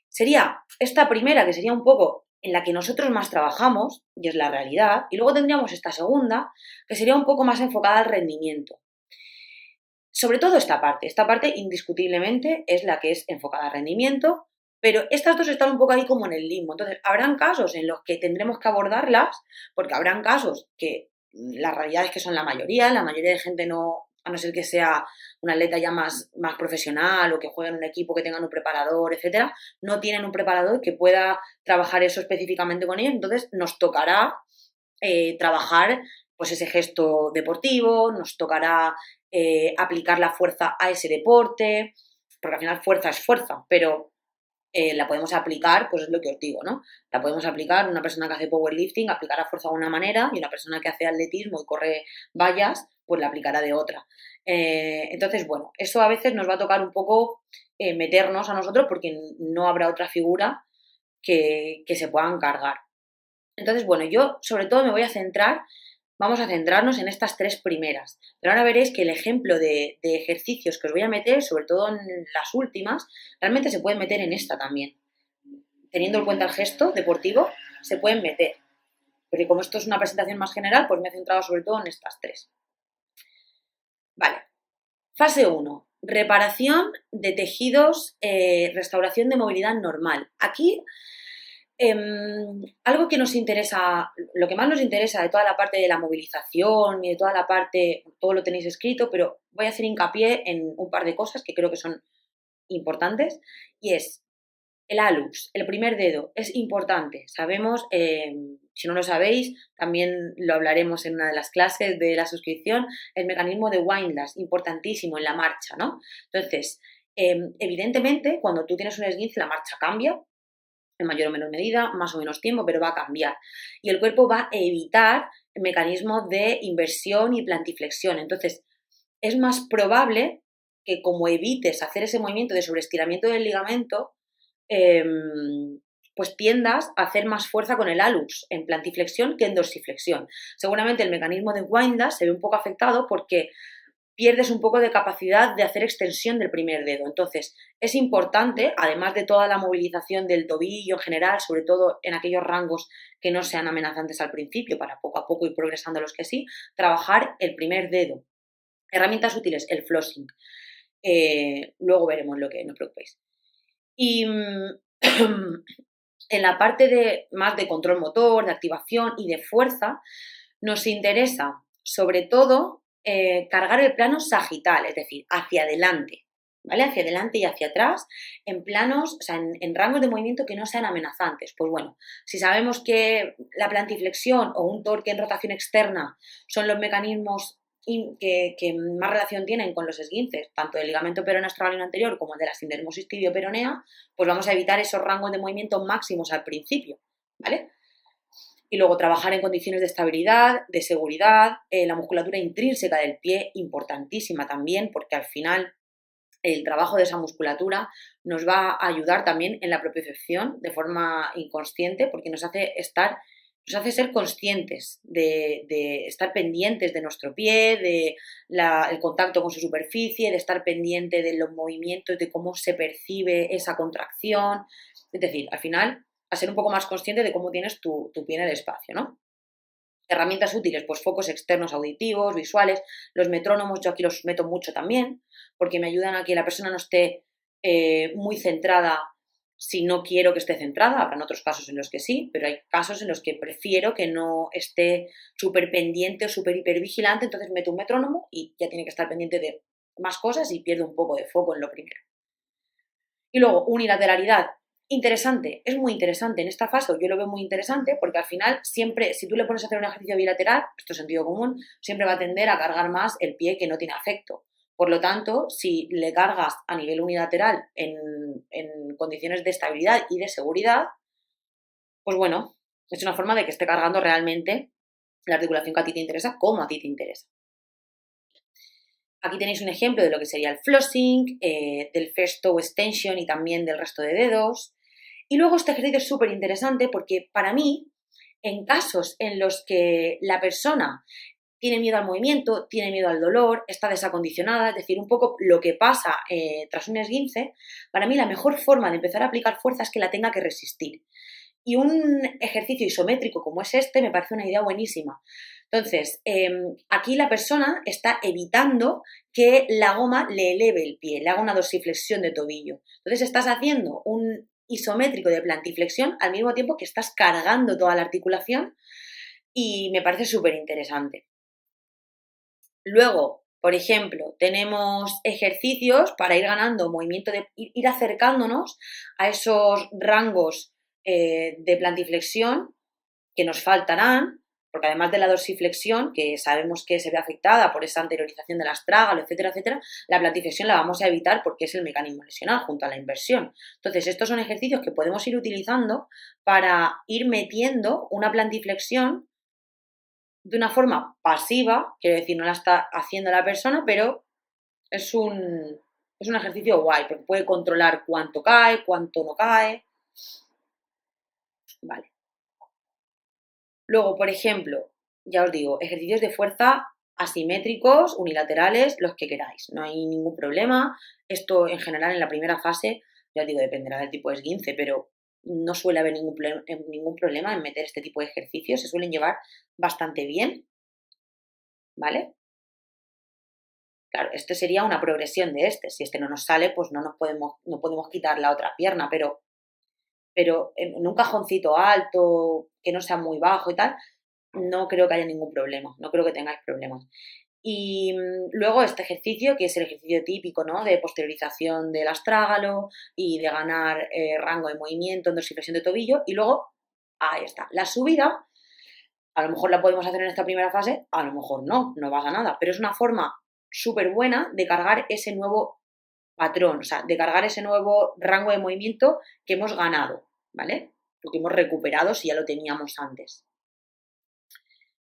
Sería esta primera, que sería un poco en la que nosotros más trabajamos, y es la realidad, y luego tendríamos esta segunda, que sería un poco más enfocada al rendimiento. Sobre todo esta parte indiscutiblemente es la que es enfocada al rendimiento, pero estas dos están un poco ahí como en el limbo. Entonces, habrán casos en los que tendremos que abordarlas, porque habrán casos que la realidad es que son la mayoría de gente no, a no ser que sea un atleta ya más profesional o que juegue en un equipo que tengan un preparador, etcétera, no tienen un preparador que pueda trabajar eso específicamente con ellos, entonces nos tocará trabajar pues ese gesto deportivo, nos tocará aplicar la fuerza a ese deporte, porque al final fuerza es fuerza, pero la podemos aplicar, pues es lo que os digo, ¿no? La podemos aplicar, una persona que hace powerlifting aplicará fuerza de una manera y una persona que hace atletismo y corre vallas, pues la aplicará de otra. Entonces, bueno, eso a veces nos va a tocar un poco meternos a nosotros porque no habrá otra figura que se pueda encargar. Entonces, bueno, yo sobre todo me voy a centrar, vamos a centrarnos en estas 3 primeras. Pero ahora veréis que el ejemplo de ejercicios que os voy a meter, sobre todo en las últimas, realmente se pueden meter en esta también. Teniendo en cuenta el gesto deportivo, se pueden meter. Porque como esto es una presentación más general, pues me he centrado sobre todo en estas 3. Vale. Fase 1. Reparación de tejidos, restauración de movilidad normal. Aquí algo que nos interesa, lo que más nos interesa de toda la parte de la movilización y de toda la parte, todo lo tenéis escrito, pero voy a hacer hincapié en un par de cosas que creo que son importantes y es el hallux, el primer dedo, es importante. Sabemos Si no lo sabéis, también lo hablaremos en una de las clases de la suscripción, el mecanismo de Windlass, importantísimo en la marcha, ¿no? Entonces, evidentemente, cuando tú tienes un esguince, la marcha cambia, en mayor o menor medida, más o menos tiempo, pero va a cambiar. Y el cuerpo va a evitar mecanismos de inversión y plantiflexión. Entonces, es más probable que como evites hacer ese movimiento de sobreestiramiento del ligamento, pues tiendas a hacer más fuerza con el hallux en plantiflexión que en dorsiflexión. Seguramente el mecanismo de Windlass se ve un poco afectado porque pierdes un poco de capacidad de hacer extensión del primer dedo. Entonces, es importante, además de toda la movilización del tobillo en general, sobre todo en aquellos rangos que no sean amenazantes al principio, para poco a poco ir progresando los que sí, trabajar el primer dedo. Herramientas útiles, el flossing. Luego veremos lo que, no os preocupéis. Y en la parte más de control motor, de activación y de fuerza, nos interesa sobre todo cargar el plano sagital, es decir, hacia adelante, ¿vale? Hacia adelante y hacia atrás, en planos, o sea, en rangos de movimiento que no sean amenazantes. Pues bueno, si sabemos que la plantiflexión o un torque en rotación externa son los mecanismos que más relación tienen con los esguinces, tanto del ligamento peroneo astragalino anterior como el de la sindermosis tibio-peronea, pues vamos a evitar esos rangos de movimiento máximos al principio, ¿vale? Y luego trabajar en condiciones de estabilidad, de seguridad, la musculatura intrínseca del pie, importantísima también, porque al final el trabajo de esa musculatura nos va a ayudar también en la propiocepción de forma inconsciente, porque nos hace ser conscientes de estar pendientes de nuestro pie, el contacto con su superficie, de estar pendiente de los movimientos, de cómo se percibe esa contracción. Es decir, al final, a ser un poco más consciente de cómo tienes tu pie en el espacio, ¿no? Herramientas útiles, pues focos externos auditivos, visuales, los metrónomos, yo aquí los meto mucho también, porque me ayudan a que la persona no esté muy centrada si no quiero que esté centrada. Habrán otros casos en los que sí, pero hay casos en los que prefiero que no esté súper pendiente o súper hipervigilante, entonces meto un metrónomo y ya tiene que estar pendiente de más cosas y pierde un poco de foco en lo primero. Y luego, unilateralidad. Interesante, es muy interesante en esta fase, yo lo veo muy interesante porque al final siempre, si tú le pones a hacer un ejercicio bilateral, esto es sentido común, siempre va a tender a cargar más el pie que no tiene afecto. Por lo tanto, si le cargas a nivel unilateral en condiciones de estabilidad y de seguridad, pues bueno, es una forma de que esté cargando realmente la articulación que a ti te interesa, como a ti te interesa. Aquí tenéis un ejemplo de lo que sería el flossing, del first toe extension y también del resto de dedos. Y luego este ejercicio es súper interesante porque para mí, en casos en los que la persona tiene miedo al movimiento, tiene miedo al dolor, está desacondicionada, es decir, un poco lo que pasa tras un esguince, para mí la mejor forma de empezar a aplicar fuerza es que la tenga que resistir. Y un ejercicio isométrico como es este me parece una idea buenísima. Entonces, aquí la persona está evitando que la goma le eleve el pie, le haga una dorsiflexión de tobillo. Entonces, estás haciendo un isométrico de plantiflexión al mismo tiempo que estás cargando toda la articulación y me parece súper interesante. Luego, por ejemplo, tenemos ejercicios para ir ganando movimiento, ir acercándonos a esos rangos de plantiflexión que nos faltarán, porque además de la dorsiflexión, que sabemos que se ve afectada por esa anteriorización del astrágalo, etcétera, etcétera, la plantiflexión la vamos a evitar porque es el mecanismo lesional junto a la inversión. Entonces, estos son ejercicios que podemos ir utilizando para ir metiendo una plantiflexión de una forma pasiva, quiero decir, no la está haciendo la persona, pero es un ejercicio guay, porque puede controlar cuánto cae, cuánto no cae. Vale. Luego, por ejemplo, ya os digo, ejercicios de fuerza asimétricos, unilaterales, los que queráis. No hay ningún problema. Esto, en general, en la primera fase, ya os digo, dependerá del tipo de esguince, pero no suele haber ningún problema en meter este tipo de ejercicios. Se suelen llevar bastante bien, ¿vale? Claro, este sería una progresión de este. Si este no nos sale, pues no podemos quitar la otra pierna, pero en un cajoncito alto, que no sea muy bajo y tal, no creo que haya ningún problema, no creo que tengáis problemas. Y luego este ejercicio, que es el ejercicio típico, ¿no?, de posteriorización del astrágalo y de ganar rango de movimiento en dorsiflexión de tobillo. Y luego, ahí está, la subida, A lo mejor la podemos hacer en esta primera fase, a lo mejor no pasa nada, pero es una forma súper buena de cargar ese nuevo patrón, o sea, de cargar ese nuevo rango de movimiento que hemos ganado, ¿vale? Lo que hemos recuperado si ya lo teníamos antes.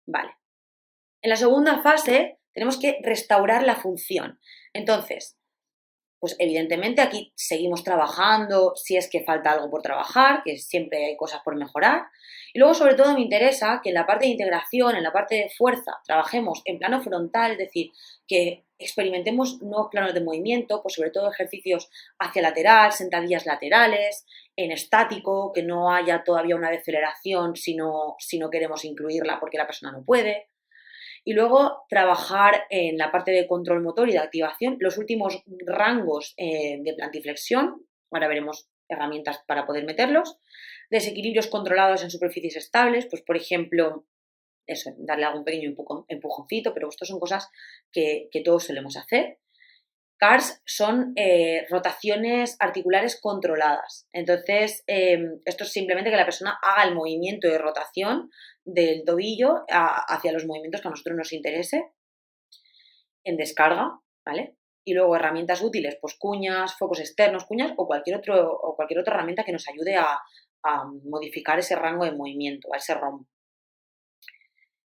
Vale. En la segunda fase tenemos que restaurar la función. Entonces, pues evidentemente aquí seguimos trabajando si es que falta algo por trabajar, que siempre hay cosas por mejorar. Y luego, sobre todo, me interesa que en la parte de integración, en la parte de fuerza, trabajemos en plano frontal, es decir, que experimentemos nuevos planos de movimiento, pues sobre todo ejercicios hacia lateral, sentadillas laterales, en estático, que no haya todavía una deceleración si no queremos incluirla porque la persona no puede. Y luego trabajar en la parte de control motor y de activación, los últimos rangos de plantiflexión, ahora veremos herramientas para poder meterlos, desequilibrios controlados en superficies estables, pues por ejemplo, eso, darle algún pequeño empujoncito, pero esto son cosas que todos solemos hacer. CARS son rotaciones articulares controladas. Entonces, esto es simplemente que la persona haga el movimiento de rotación del tobillo hacia los movimientos que a nosotros nos interese en descarga, ¿vale? Y luego herramientas útiles, pues cuñas, focos externos, cuñas o cualquier otra herramienta que nos ayude a modificar ese rango de movimiento, a ese ROM.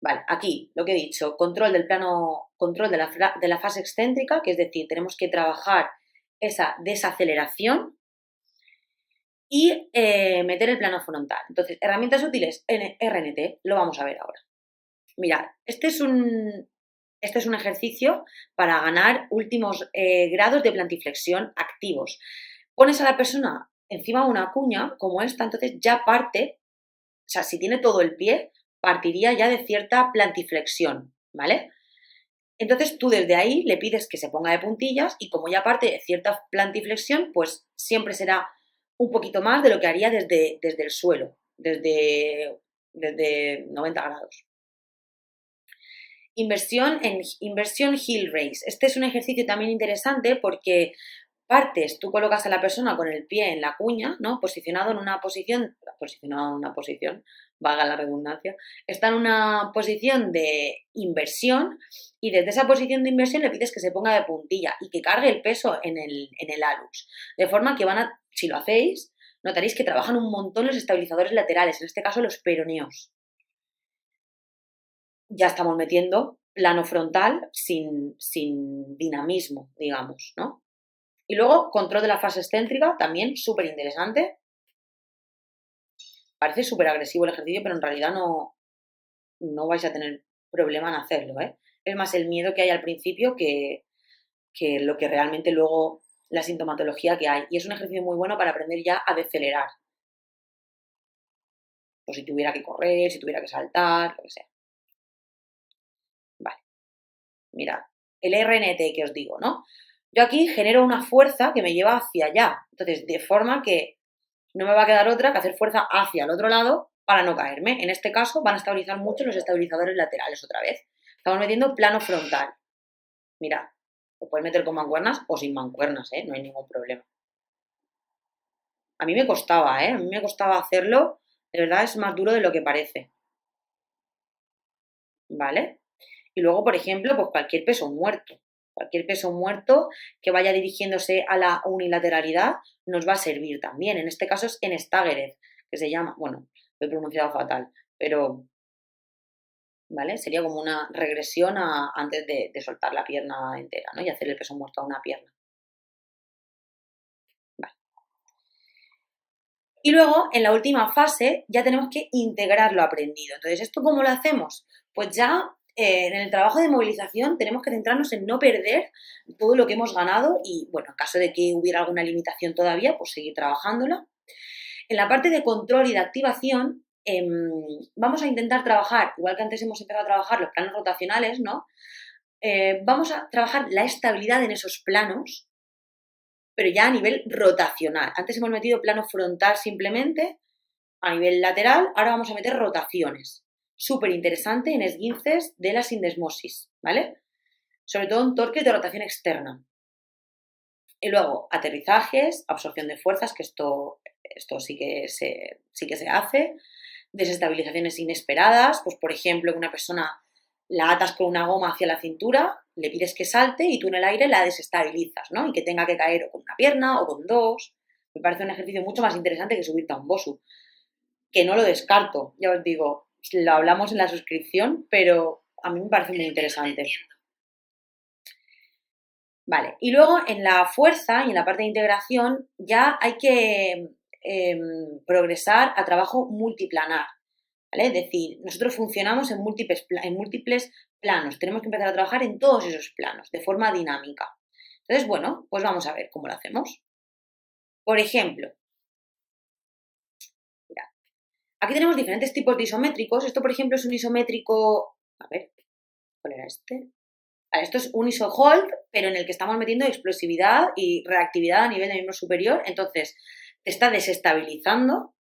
Vale, aquí lo que he dicho, control de la fase excéntrica, que es decir, tenemos que trabajar esa desaceleración y meter el plano frontal. Entonces, herramientas útiles en RNT, lo vamos a ver ahora. Mirad, este es un ejercicio para ganar últimos grados de plantiflexión activos. Pones a la persona encima de una cuña como esta, entonces ya parte, o sea, si tiene todo el pie, partiría ya de cierta plantiflexión, ¿vale? Entonces tú desde ahí le pides que se ponga de puntillas y como ya parte de cierta plantiflexión, pues siempre será un poquito más de lo que haría desde el suelo, desde 90 grados. Inversión heel raise. Este es un ejercicio también interesante porque tú colocas a la persona con el pie en la cuña, ¿no? Posicionado en una posición, valga la redundancia, está en una posición de inversión y desde esa posición de inversión le pides que se ponga de puntilla y que cargue el peso en el hallux. De forma que si lo hacéis, notaréis que trabajan un montón los estabilizadores laterales, en este caso los peroneos. Ya estamos metiendo plano frontal sin dinamismo, digamos, ¿no? Y luego, control de la fase excéntrica, también súper interesante. Parece súper agresivo el ejercicio, pero en realidad no vais a tener problema en hacerlo, ¿eh? Es más el miedo que hay al principio que lo que realmente luego la sintomatología que hay. Y es un ejercicio muy bueno para aprender ya a decelerar. Pues si tuviera que correr, si tuviera que saltar, lo que sea. Vale. Mirad, el RNT que os digo, ¿no? Yo aquí genero una fuerza que me lleva hacia allá. Entonces, de forma que no me va a quedar otra que hacer fuerza hacia el otro lado para no caerme. En este caso van a estabilizar mucho los estabilizadores laterales otra vez. Estamos metiendo plano frontal. Mirad, lo puedes meter con mancuernas o sin mancuernas, ¿eh? No hay ningún problema. A mí me costaba, ¿eh? A mí me costaba hacerlo. De verdad es más duro de lo que parece. ¿Vale? Y luego, por ejemplo, pues cualquier peso muerto. Cualquier peso muerto que vaya dirigiéndose a la unilateralidad nos va a servir también. En este caso es en Staggered, que se llama, bueno, lo he pronunciado fatal, pero, ¿vale? Sería como una regresión antes de soltar la pierna entera, ¿no? Y hacer el peso muerto a una pierna. Vale. Y luego, en la última fase, ya tenemos que integrar lo aprendido. Entonces, ¿esto cómo lo hacemos? Pues ya en el trabajo de movilización tenemos que centrarnos en no perder todo lo que hemos ganado y, bueno, en caso de que hubiera alguna limitación todavía, pues seguir trabajándola. En la parte de control y de activación, vamos a intentar trabajar, igual que antes hemos empezado a trabajar los planos rotacionales, ¿no? Vamos a trabajar la estabilidad en esos planos, pero ya a nivel rotacional. Antes hemos metido plano frontal simplemente, a nivel lateral, ahora vamos a meter rotaciones. Súper interesante en esguinces de la sindesmosis, ¿vale? Sobre todo en torques de rotación externa. Y luego, aterrizajes, absorción de fuerzas, que esto sí que se hace. desestabilizaciones inesperadas, pues por ejemplo, que una persona la atas con una goma hacia la cintura, le pides que salte y tú en el aire la desestabilizas, ¿no? Y que tenga que caer o con una pierna o con dos. Me parece un ejercicio mucho más interesante que subirte a un Bosu, que no lo descarto, ya os digo, lo hablamos en la suscripción, pero a mí me parece muy interesante. Vale, y luego en la fuerza y en la parte de integración ya hay que progresar a trabajo multiplanar, ¿vale? Es decir, nosotros funcionamos en múltiples planos, tenemos que empezar a trabajar en todos esos planos, de forma dinámica. Entonces, bueno, pues vamos a ver cómo lo hacemos. Por ejemplo, mirad, aquí tenemos diferentes tipos de isométricos. Esto, por ejemplo, es un isométrico, a ver, ¿cuál era este? Vale, esto es un iso hold, pero en el que estamos metiendo explosividad y reactividad a nivel de miembro superior, entonces te está desestabilizando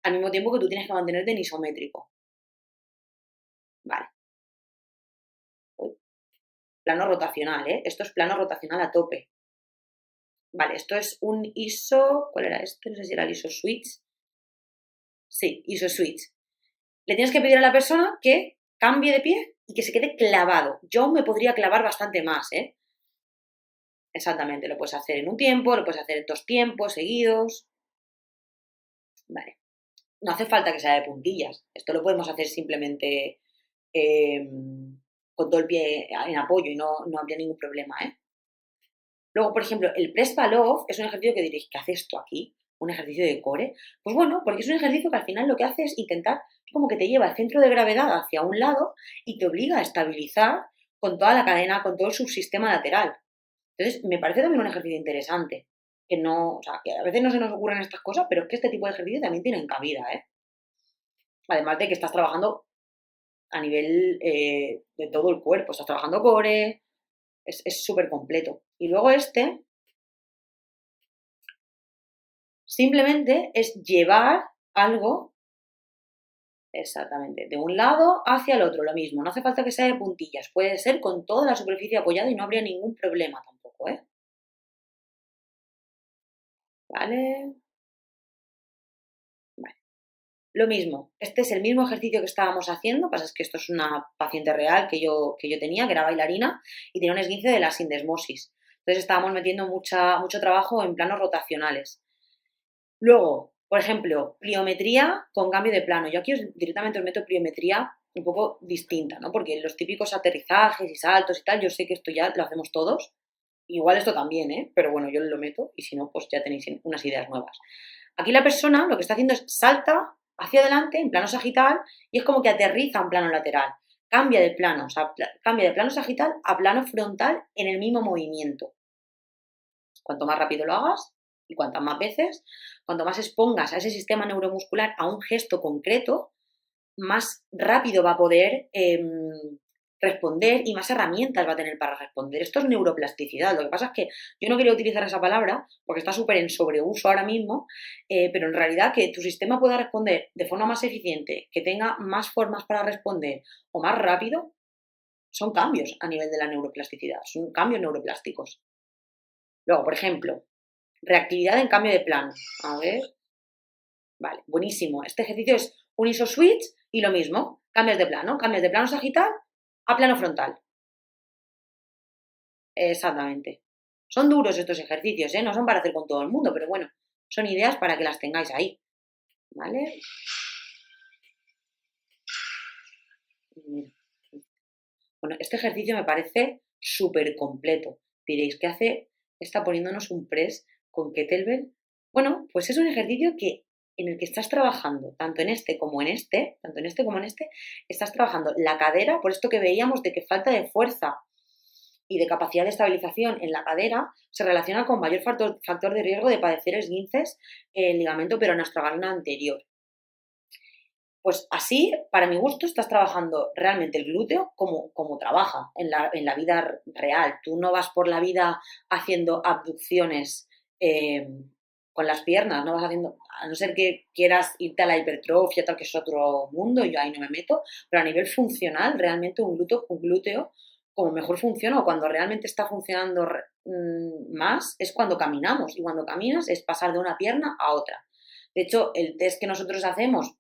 al mismo tiempo que tú tienes que mantenerte en isométrico. Vale. Uy. Plano rotacional, ¿eh? Esto es plano rotacional a tope. Vale, esto es un ISO, ¿cuál era este? No sé si era el ISO switch. Sí, ISO switch. Le tienes que pedir a la persona que cambie de pie y que se quede clavado. Yo me podría clavar bastante más, ¿eh? Exactamente, lo puedes hacer en un tiempo, lo puedes hacer en 2 tiempos seguidos. Vale. No hace falta que sea de puntillas. Esto lo podemos hacer simplemente con todo el pie en apoyo y no habría ningún problema, ¿eh? Luego, por ejemplo, el press pull-off es un ejercicio que diréis, ¿qué hace esto aquí? Un ejercicio de core. Pues bueno, porque es un ejercicio que al final lo que hace es intentar, como que te lleva el centro de gravedad hacia un lado y te obliga a estabilizar con toda la cadena, con todo el subsistema lateral. Entonces, me parece también un ejercicio interesante. Que no, o sea, que a veces no se nos ocurren estas cosas, pero es que este tipo de ejercicios también tienen cabida, ¿eh? Además de que estás trabajando a nivel de todo el cuerpo, estás trabajando core, es súper completo. Y luego este simplemente es llevar algo exactamente de un lado hacia el otro, lo mismo. No hace falta que sea de puntillas, puede ser con toda la superficie apoyada y no habría ningún problema tampoco, ¿eh? ¿Vale? Vale. Lo mismo, este es el mismo ejercicio que estábamos haciendo, pasa es que esto es una paciente real que yo tenía, que era bailarina, y tenía un esguince de la sindesmosis. Entonces estábamos metiendo mucho trabajo en planos rotacionales. Luego, por ejemplo, pliometría con cambio de plano. Yo aquí directamente os meto pliometría un poco distinta, ¿no? Porque los típicos aterrizajes y saltos y tal, yo sé que esto ya lo hacemos todos. Igual esto también, ¿eh? Pero bueno, yo lo meto y si no, pues ya tenéis unas ideas nuevas. Aquí la persona lo que está haciendo es salta hacia adelante en plano sagital y es como que aterriza en plano lateral. Cambia de plano, o sea, cambia de plano sagital a plano frontal en el mismo movimiento. Cuanto más rápido lo hagas y cuantas más veces, cuanto más expongas a ese sistema neuromuscular a un gesto concreto, más rápido va a poder responder y más herramientas va a tener para responder. Esto es neuroplasticidad. Lo que pasa es que yo no quería utilizar esa palabra porque está súper en sobreuso ahora mismo, pero en realidad que tu sistema pueda responder de forma más eficiente, que tenga más formas para responder o más rápido, son cambios a nivel de la neuroplasticidad, son cambios neuroplásticos. Luego, por ejemplo, reactividad en cambio de plano. A ver. Vale, buenísimo. Este ejercicio es un ISO switch y lo mismo. Cambias de plano sagital a plano frontal. Exactamente. Son duros estos ejercicios, ¿eh? No son para hacer con todo el mundo, pero bueno, son ideas para que las tengáis ahí. ¿Vale? Bueno, este ejercicio me parece súper completo. Diréis, ¿qué hace? Está poniéndonos un press con kettlebell. Bueno, pues es un ejercicio en el que estás trabajando, tanto en este como en este, estás trabajando la cadera, por esto que veíamos de que falta de fuerza y de capacidad de estabilización en la cadera se relaciona con mayor factor de riesgo de padecer esguinces en ligamento peroneostragalino anterior. Pues así, para mi gusto, estás trabajando realmente el glúteo como trabaja en la vida real. Tú no vas por la vida haciendo abducciones con las piernas, no vas haciendo, a no ser que quieras irte a la hipertrofia, tal que es otro mundo, yo ahí no me meto, pero a nivel funcional, realmente un glúteo como mejor funciona o cuando realmente está funcionando más es cuando caminamos y cuando caminas es pasar de una pierna a otra. De hecho, el test que nosotros hacemos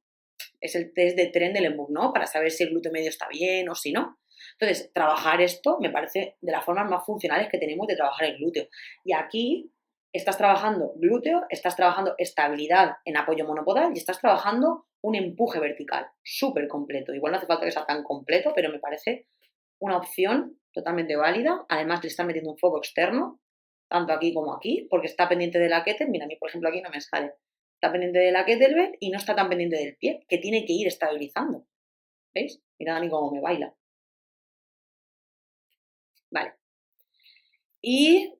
es el test de Trendelenburg, ¿no? Para saber si el glúteo medio está bien o si no. Entonces, trabajar esto me parece de las formas más funcionales que tenemos de trabajar el glúteo. Y aquí estás trabajando glúteo, estás trabajando estabilidad en apoyo monopodal y estás trabajando un empuje vertical, súper completo. Igual no hace falta que sea tan completo, pero me parece una opción totalmente válida. Además, le están metiendo un foco externo, tanto aquí como aquí, porque está pendiente de la kettlebell. Mira, a mí, por ejemplo, aquí no me sale. Está pendiente de la kettlebell y no está tan pendiente del pie, que tiene que ir estabilizando. ¿Veis? Mirad a mí cómo me baila. Vale. Y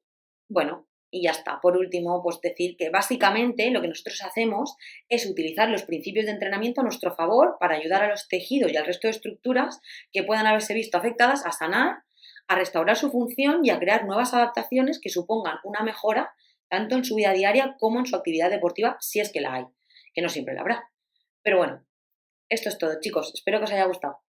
bueno, y ya está. Por último, pues decir que básicamente lo que nosotros hacemos es utilizar los principios de entrenamiento a nuestro favor para ayudar a los tejidos y al resto de estructuras que puedan haberse visto afectadas a sanar, a restaurar su función y a crear nuevas adaptaciones que supongan una mejora tanto en su vida diaria como en su actividad deportiva, si es que la hay, que no siempre la habrá. Pero bueno, esto es todo, chicos. Espero que os haya gustado.